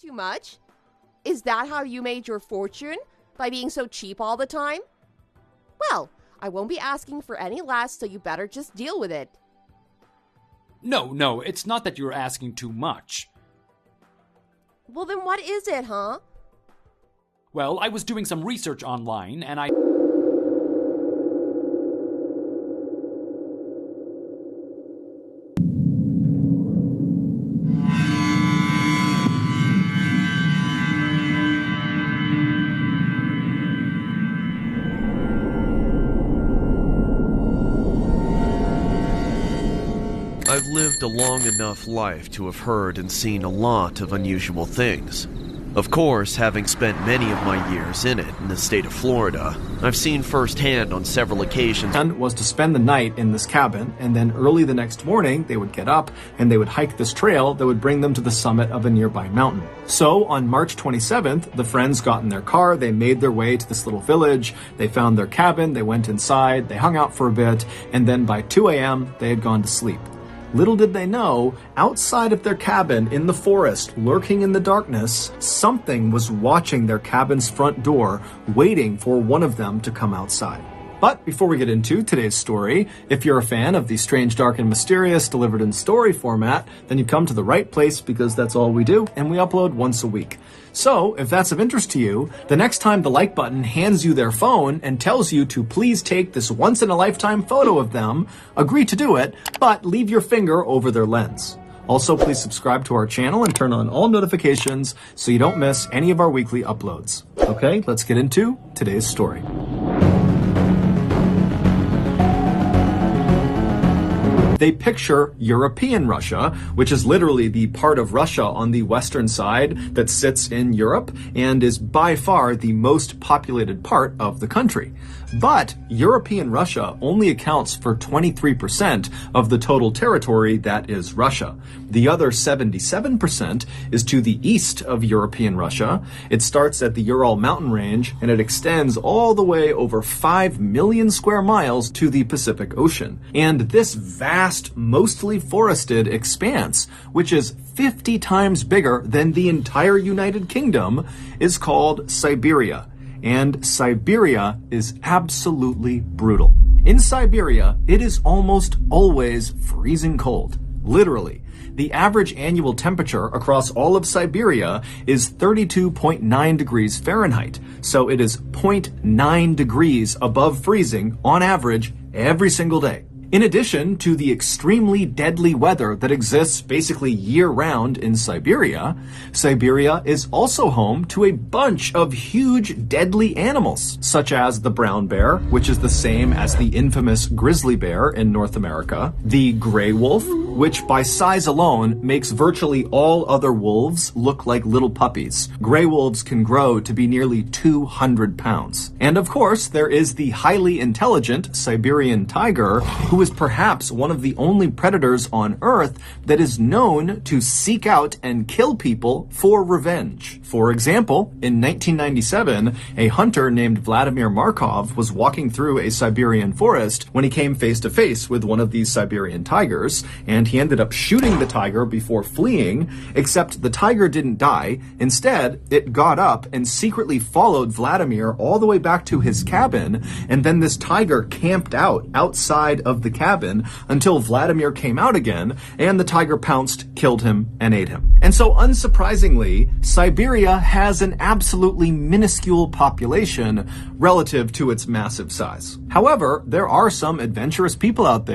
too much? Is that how you made your fortune? By being so cheap all the time? Well, I won't be asking for any less, so you better just deal with it. No, it's not that you're asking too much. Well, then what is it, huh? Well, I was doing some research online, and I've lived a long enough life to have heard and seen a lot of unusual things. Of course, having spent many of my years in it, in the state of Florida, I've seen firsthand on several occasions. And was to spend the night in this cabin, and then early the next morning, they would get up and they would hike this trail that would bring them to the summit of a nearby mountain. So on March 27th, the friends got in their car, they made their way to this little village, they found their cabin, they went inside, they hung out for a bit, and then by 2 a.m., they had gone to sleep. Little did they know, outside of their cabin in the forest, lurking in the darkness, something was watching their cabin's front door, waiting for one of them to come outside. But before we get into today's story, if you're a fan of the strange, dark, and mysterious delivered in story format, then you come to the right place because that's all we do, and we upload once a week. So, if that's of interest to you, the next time the like button hands you their phone and tells you to please take this once-in-a-lifetime photo of them, agree to do it, but leave your finger over their lens. Also, please subscribe to our channel and turn on all notifications so you don't miss any of our weekly uploads. Okay, let's get into today's story. They picture European Russia, which is literally the part of Russia on the western side that sits in Europe and is by far the most populated part of the country. But European Russia only accounts for 23% of the total territory that is Russia. The other 77% is to the east of European Russia. It starts at the Ural mountain range and it extends all the way over 5 million square miles to the Pacific Ocean. And this vast, mostly forested expanse, which is 50 times bigger than the entire United Kingdom, is called Siberia. And Siberia is absolutely brutal. In Siberia, it is almost always freezing cold. Literally. The average annual temperature across all of Siberia is 32.9 degrees Fahrenheit. So it is 0.9 degrees above freezing on average every single day. In addition to the extremely deadly weather that exists basically year-round in Siberia, Siberia is also home to a bunch of huge deadly animals, such as the brown bear, which is the same as the infamous grizzly bear in North America, the gray wolf, which by size alone makes virtually all other wolves look like little puppies. Gray wolves can grow to be nearly 200 pounds. And of course, there is the highly intelligent Siberian tiger, who is perhaps one of the only predators on Earth that is known to seek out and kill people for revenge. For example, in 1997, a hunter named Vladimir Markov was walking through a Siberian forest when he came face to face with one of these Siberian tigers, and he ended up shooting the tiger before fleeing, except the tiger didn't die. Instead, it got up and secretly followed Vladimir all the way back to his cabin, and then this tiger camped out outside of the cabin until Vladimir came out again, and the tiger pounced, killed him, and ate him. And so unsurprisingly, Siberia has an absolutely minuscule population relative to its massive size. However, there are some adventurous people out there